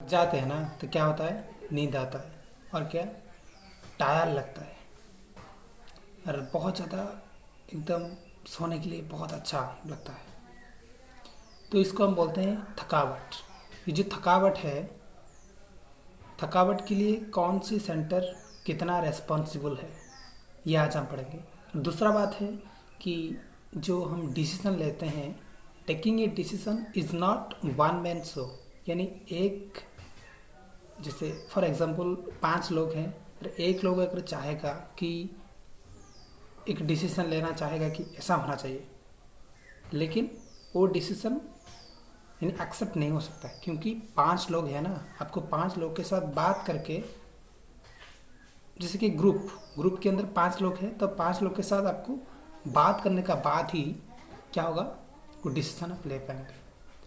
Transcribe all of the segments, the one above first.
जाते हैं ना तो क्या होता है, नींद आता है और क्या, टायर लगता है और बहुत ज़्यादा एकदम सोने के लिए बहुत अच्छा लगता है। तो इसको हम बोलते हैं थकावट। ये जो थकावट है, थकावट के लिए कौन सी सेंटर कितना रेस्पॉन्सिबल है, ये आज हम पढ़ेंगे। दूसरा बात है कि जो हम डिसीज़न लेते हैं, taking a decision is not one man show. यानी एक, जैसे फॉर एग्जांपल 5 लोग हैं और एक लोग अगर चाहेगा कि एक डिसीज़न लेना चाहेगा कि ऐसा होना चाहिए, लेकिन वो डिसीज़न यानी एक्सेप्ट नहीं हो सकता है, क्योंकि 5 लोग हैं ना। आपको 5 लोग के साथ बात करके, जैसे कि ग्रुप के अंदर 5 लोग हैं तो 5 लोग के साथ आपको बात करने का बाद ही क्या होगा, वो डिसीजन आप ले पाएंगे।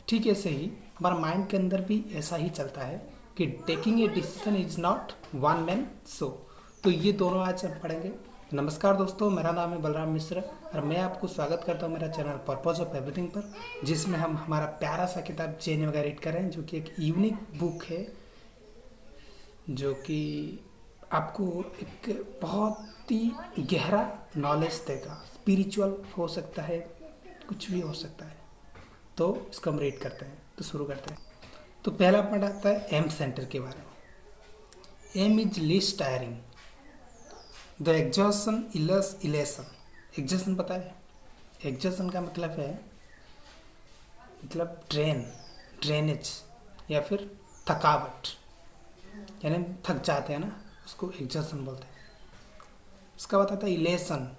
ठीक है, ऐसे ही हमारा माइंड के अंदर भी ऐसा ही चलता है कि taking a decision is not one man show. तो ये दोनों आज हम पढ़ेंगे। नमस्कार दोस्तों, मेरा नाम है बलराम मिश्र और मैं आपको स्वागत करता हूँ मेरा चैनल पर्पज ऑफ एवरीथिंग पर, जिसमें हम हमारा प्यारा सा किताब चेन वगैरह रीड कर रहे हैं, जो कि एक यूनिक बुक है, जो कि आपको एक बहुत ही गहरा नॉलेज देगा। स्पिरिचुअल हो सकता है, कुछ भी हो सकता है। तो इसको हम रीड करते हैं, तो शुरू करते हैं। तो पहला पॉइंट आता है एम सेंटर के बारे में। M is least tiring, the exhaustion इलस इलेशन। एग्जॉशन पता है? एग्जॉशन का मतलब है, मतलब ड्रेनेज या फिर थकावट, यानी हम थक जाते हैं ना, उसको एग्जॉशन बोलते हैं। उसका बाद आता है इलेशन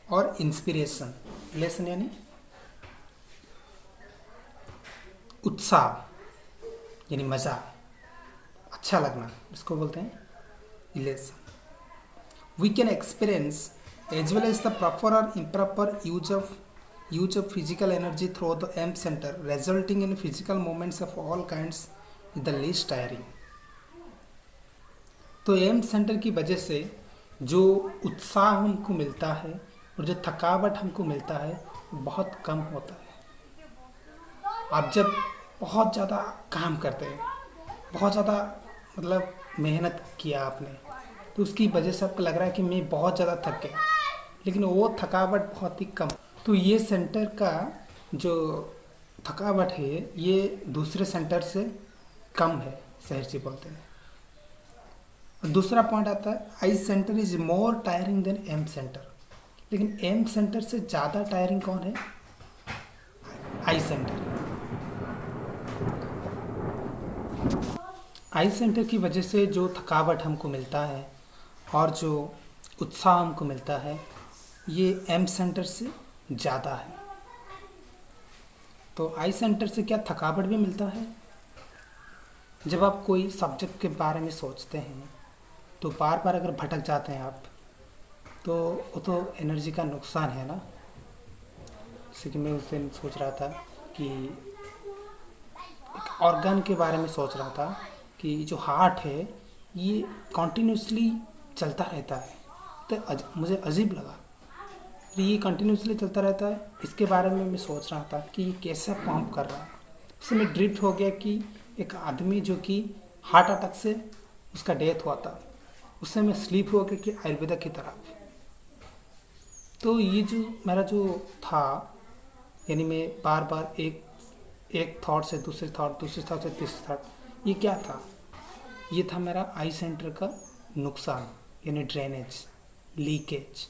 और इंस्पिरेशन। इलेशन यानी उत्साह, यानी मज़ा, अच्छा लगना, इसको बोलते हैं elation. We can experience as well as the proper और improper use of physical energy through the M center, resulting in physical movements of all kinds with the least tiring. तो एम सेंटर की वजह से जो उत्साह हमको मिलता है और जो थकावट हमको मिलता है वो बहुत कम होता है। आप जब बहुत ज़्यादा काम करते हैं, बहुत ज़्यादा मतलब मेहनत किया आपने, तो उसकी वजह से आपको लग रहा है कि मैं बहुत ज़्यादा थक गया, लेकिन वो थकावट बहुत ही कम। तो ये सेंटर का जो थकावट है ये दूसरे सेंटर से कम है, शहर से बोलते हैं। और दूसरा पॉइंट आता है I centre is more tiring than M centre. लेकिन एम सेंटर से ज़्यादा टायरिंग कौन है? I centre. आई सेंटर की वजह से जो थकावट हमको मिलता है और जो उत्साह हमको मिलता है, ये एम सेंटर से ज़्यादा है। तो आई सेंटर से क्या थकावट भी मिलता है। जब आप कोई सब्जेक्ट के बारे में सोचते हैं तो बार बार अगर भटक जाते हैं आप, तो वो तो एनर्जी का नुकसान है ना। जैसे कि मैं उस दिन सोच रहा था कि एक ऑर्गन के बारे में सोच रहा था कि जो हार्ट है ये कॉन्टीन्यूसली चलता रहता है। तो मुझे अजीब लगा कि ये कंटिन्यूसली चलता रहता है, इसके बारे में मैं सोच रहा था कि ये कैसे पंप कर रहा है। उससे मैं ड्रिफ्ट हो गया कि एक आदमी जो कि हार्ट अटैक से उसका डेथ हुआ था, उससे मैं स्लीप हो गया कि आयुर्वेदा की तरफ। तो ये जो मेरा जो था, यानी मैं बार बार एक थॉट से दूसरे थॉट, दूसरे थॉट से तीसरे थॉट, ये क्या था? ये था मेरा आई सेंटर का नुकसान, यानी ड्रेनेज, लीकेज,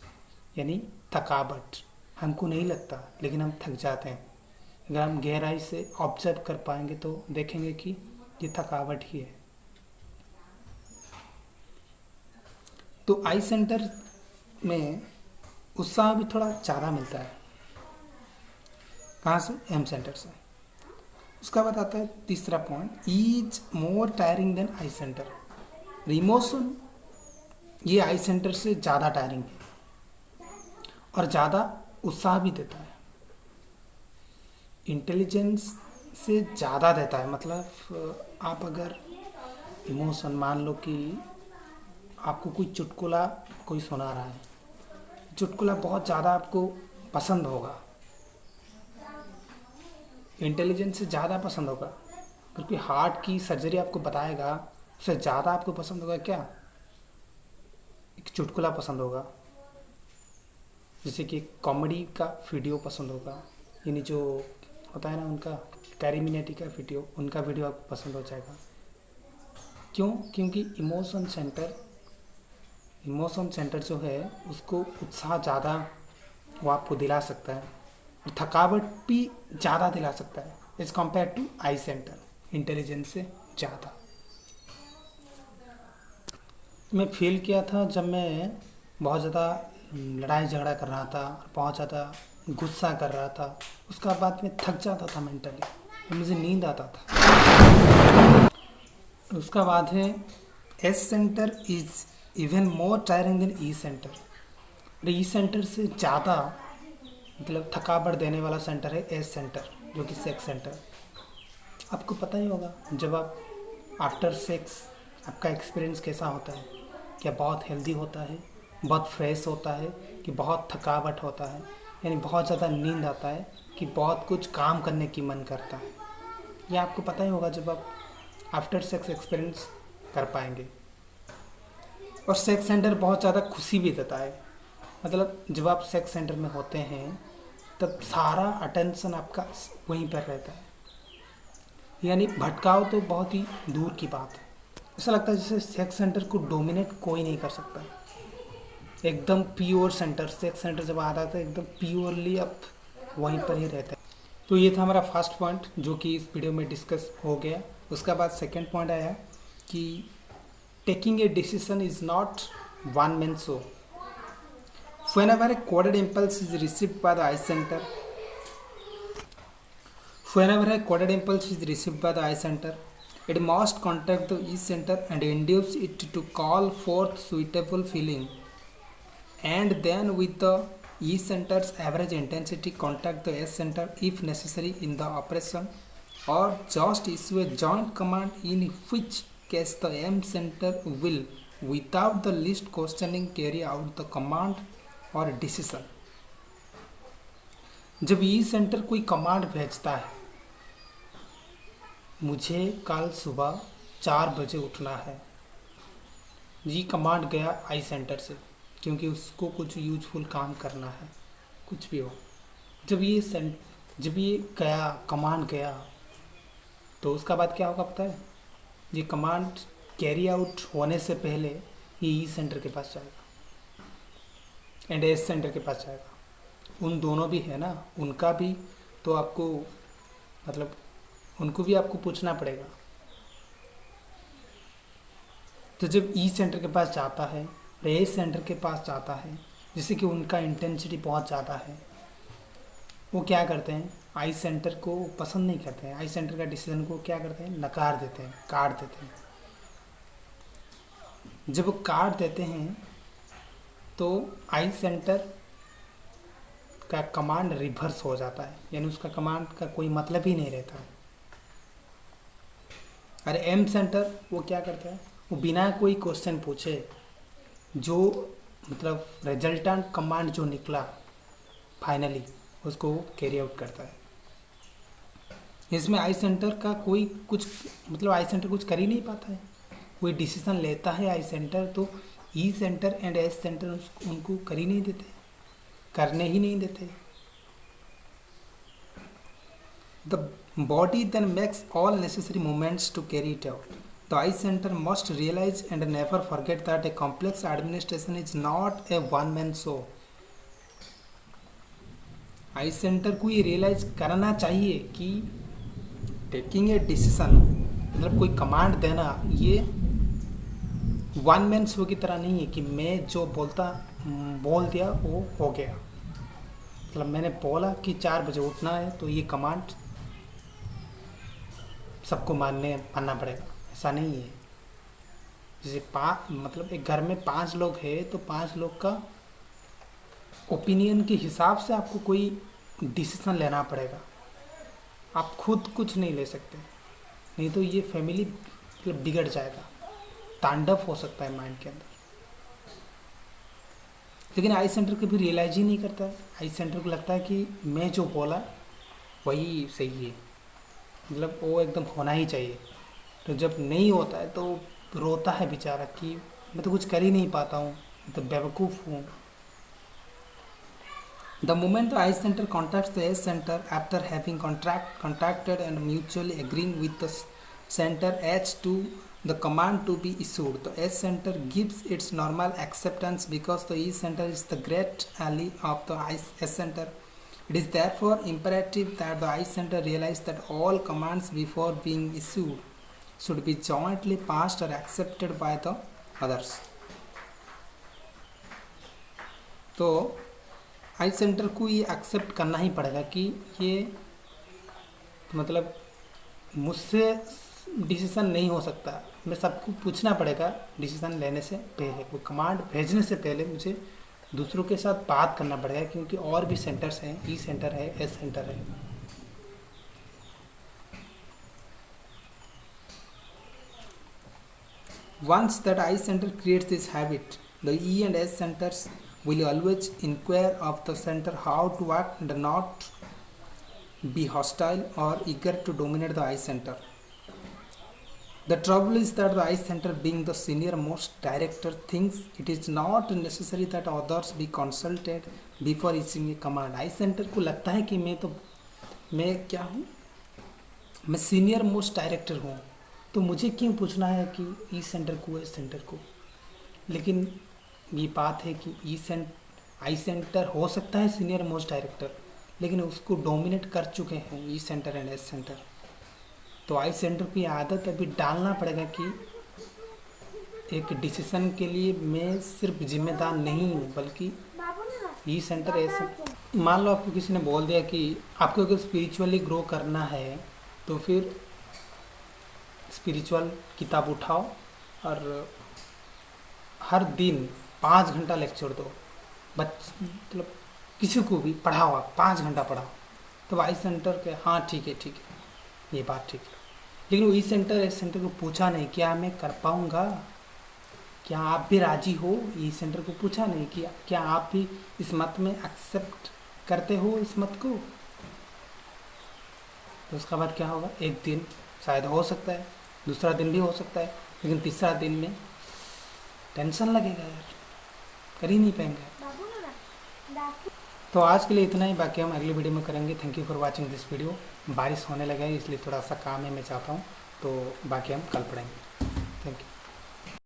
यानी थकावट। हमको नहीं लगता लेकिन हम थक जाते हैं। अगर हम गहराई से ऑब्जर्व कर पाएंगे तो देखेंगे कि ये थकावट ही है। तो आई सेंटर में उत्साह भी थोड़ा ज़्यादा मिलता है। कहाँ से? एम सेंटर से। उसका बाद आता है तीसरा point, is more tiring than I center. Emotion ये आई सेंटर से ज़्यादा टायरिंग है और ज़्यादा उत्साह भी देता है। इंटेलिजेंस से ज़्यादा देता है। मतलब आप अगर इमोशन, मान लो कि आपको कोई चुटकुला कोई सुना रहा है, चुटकुला बहुत ज़्यादा आपको पसंद होगा, इंटेलिजेंस से ज़्यादा पसंद होगा। अगर कोई हार्ट की सर्जरी आपको बताएगा, उससे ज़्यादा आपको पसंद होगा क्या? एक चुटकुला पसंद होगा, जैसे कि कॉमेडी का वीडियो पसंद होगा, यानी जो होता है ना उनका कैरिमिनेटी का वीडियो, उनका वीडियो आपको पसंद हो जाएगा। क्यों? क्योंकि इमोशन सेंटर जो है उसको उत्साह ज़्यादा वो आपको दिला सकता है, और थकावट भी ज़्यादा दिला सकता है as compare to I center, intelligence से ज़्यादा। मैं फील किया था जब मैं बहुत ज़्यादा लड़ाई झगड़ा कर रहा था, बहुत ज़्यादा गुस्सा कर रहा था, उसका बाद में थक जाता था मेंटली, मुझे नींद आता था। उसका बाद है S center is even more tiring than E center. और ई सेंटर से ज़्यादा मतलब थकावट देने वाला सेंटर है एस सेंटर, जो कि सेक्स सेंटर। आपको पता ही होगा जब आप आफ्टर सेक्स आपका एक्सपीरियंस कैसा होता है, क्या बहुत हेल्दी होता है, बहुत फ्रेश होता है, कि बहुत थकावट होता है, यानी बहुत ज़्यादा नींद आता है, कि बहुत कुछ काम करने की मन करता है। यह आपको पता ही होगा जब आप आफ्टर सेक्स एक्सपीरियंस कर पाएंगे। और सेक्स सेंटर बहुत ज़्यादा खुशी भी देता है, मतलब जब आप सेक्स सेंटर में होते हैं तब सारा अटेंशन आपका वहीं पर रहता है, यानी भटकाव तो बहुत ही दूर की बात है। ऐसा लगता है जैसे सेक्स सेंटर को डोमिनेट कोई नहीं कर सकता। एकदम प्योर सेंटर, सेक्स सेंटर जब आता है तो एकदम प्योरली आप वहीं पर ही रहते हैं। तो ये था हमारा फर्स्ट पॉइंट जो कि इस वीडियो में डिस्कस हो गया। उसका बाद सेकंड पॉइंट आया कि taking a decision is not one man show. Whenever a coded impulse is received by the eye center, it must contact the E center and induce it to call forth suitable feeling, and then with the E center's average intensity contact the S center if necessary in the operation, or just issue a joint command in which case the M center will, without the least questioning, carry out the command और decision. जब ई centre कोई command भेजता है, मुझे कल सुबह 4 बजे उठना है, ये कमांड गया आई सेंटर से, क्योंकि उसको कुछ यूजफुल काम करना है, कुछ भी हो। जब ये गया कमांड गया, तो उसका बाद क्या होगा पता है? ये कमांड कैरी आउट होने से पहले ये ई सेंटर के पास जाएगा एंड एस सेंटर के पास जाएगा। उन दोनों भी है ना, उनका भी तो आपको मतलब उनको भी आपको पूछना पड़ेगा। तो जब ई सेंटर के पास जाता है, एस सेंटर के पास जाता है, जिससे कि उनका इंटेंसिटी बहुत ज़्यादा है, वो क्या करते हैं? आई सेंटर को पसंद नहीं करते हैं, आई सेंटर का डिसीजन को क्या करते हैं? नकार देते हैं, काट देते हैं। जब वो काट देते हैं तो आई सेंटर का कमांड रिवर्स हो जाता है, यानी उसका कमांड का कोई मतलब ही नहीं रहता है। अरे एम सेंटर वो क्या करता है? वो बिना कोई क्वेश्चन पूछे जो मतलब रिजल्टेंट कमांड जो निकला फाइनली उसको कैरी आउट करता है। इसमें आई सेंटर का कोई कुछ मतलब आई सेंटर कुछ कर ही नहीं पाता है। कोई डिसीजन लेता है आई सेंटर तो E center and S center उनको कर ही नहीं देते, करने ही नहीं देते। The body then makes all necessary movements to carry it out. The I center must realise and never forget that a complex administration is not a one man show. I center को ये realise करना चाहिए कि taking a decision मतलब कोई command देना ये one man show की तरह नहीं है कि मैं जो बोल दिया वो हो गया। मतलब मैंने बोला कि 4 बजे उठना है तो ये कमांड सबको मानना पड़ेगा, ऐसा नहीं है। जैसे मतलब एक घर में 5 लोग हैं तो 5 लोग का ओपिनियन के हिसाब से आपको कोई डिसीजन लेना पड़ेगा। आप खुद कुछ नहीं ले सकते, नहीं तो ये फैमिली मतलब बिगड़ जाएगा, तांडव हो सकता है माइंड के अंदर। लेकिन आई सेंटर कभी रियलाइज ही नहीं करता है। आई सेंटर को लगता है कि मैं जो बोला वही सही है, मतलब वो एकदम होना ही चाहिए। तो जब नहीं होता है तो रोता है बेचारा कि मैं तो कुछ कर ही नहीं पाता हूँ, मैं तो बेवकूफ़ हूँ। The moment the eye center contacts the S center after having contacted and mutually agreeing with the center H to the command to be issued, the S center gives its normal acceptance because the E center is the great ally of the S center. It is therefore imperative that the I center realize that all commands before being issued should be jointly passed or accepted by the others. तो आई center को ये accept करना ही पड़ेगा कि ये मतलब मुझसे decision नहीं हो सकता, मैं सबको पूछना पड़ेगा डिसीज़न लेने से पहले, कोई कमांड भेजने से पहले मुझे दूसरों के साथ बात करना पड़ेगा, क्योंकि और भी सेंटर्स हैं, ई सेंटर है, एस सेंटर है। Once that I center creates this habit, the E and S centers will always inquire of the center how to act and not be hostile or eager to dominate the I center. The trouble is that the I center, being the senior most director, thinks it is not necessary that others be consulted before issuing a command. I center को लगता है कि मैं क्या हूँ, मैं senior most director हूँ, तो मुझे क्यों पूछना है कि ई सेंटर को, एस सेंटर को। लेकिन ये बात है कि आई सेंटर हो सकता है सीनियर मोस्ट डायरेक्टर, लेकिन उसको डोमिनेट कर चुके हैं ई सेंटर एंड एस सेंटर। तो आई सेंटर की आदत अभी डालना पड़ेगा कि एक डिसीजन के लिए मैं सिर्फ जिम्मेदार नहीं हूँ, बल्कि ई सेंटर एस सेंटर। मान लो आपको किसी ने बोल दिया कि आपको अगर स्पिरिचुअली ग्रो करना है तो फिर स्पिरिचुअल किताब उठाओ और हर दिन 5 घंटा लेक्चर दो, मतलब किसी को भी पढ़ाओ, आप 5 घंटा पढ़ाओ। तो आई सेंटर के हाँ ठीक है ये बात ठीक है, लेकिन वो ई सेंटर एस सेंटर को पूछा नहीं क्या मैं कर पाऊँगा, क्या आप भी राजी हो। ई सेंटर को पूछा नहीं कि क्या आप भी इस मत में एक्सेप्ट करते हो इस मत को। तो उसका बाद क्या होगा, एक दिन शायद हो सकता है, दूसरा दिन भी हो सकता है, लेकिन तीसरा दिन में टेंशन लगेगा यार, कर ही नहीं पाएंगे। तो आज के लिए इतना ही, बाकी हम अगली वीडियो में करेंगे। Thank you for watching this video. बारिश होने लगा है इसलिए थोड़ा सा काम है, मैं चाहता हूँ, तो बाकी हम कल पढ़ेंगे। Thank you.